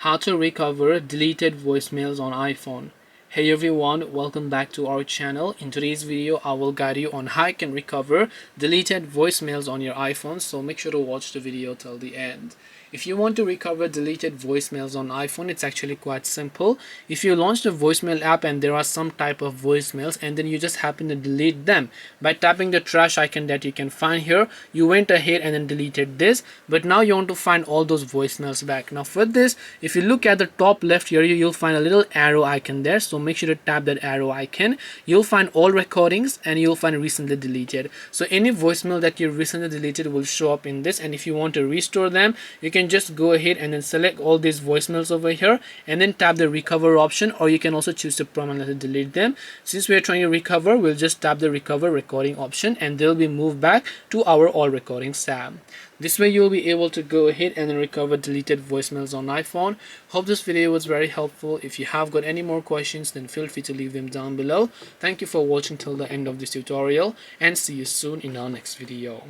How to recover deleted voicemails on iPhone. Hey everyone, welcome back to our channel. In today's video, I will guide you on how you can recover deleted voicemails on your iPhone, so make sure to watch the video till the end. If you want to recover deleted voicemails on iPhone, it's actually quite simple. If you launch the voicemail app and there are some type of voicemails and then you just happen to delete them by tapping the trash icon that you can find here, you went ahead and then deleted this, but now you want to find all those voicemails back. Now for this, if you look at the top left here, you'll find a little arrow icon there, so make sure to tap that arrow icon. You'll find all recordings and you'll find recently deleted. So any voicemail that you recently deleted will show up in this, and if you want to restore them, you can just go ahead and then select all these voicemails over here and then tap the recover option, or you can also choose to permanently delete them. Since we are trying to recover, we'll just tap the recover recording option and they'll be moved back to our all recordings tab. This way you'll be able to go ahead and then recover deleted voicemails on iPhone. Hope this video was very helpful. If you have got any more questions, then feel free to leave them down below. Thank you for watching till the end of this tutorial and see you soon in our next video.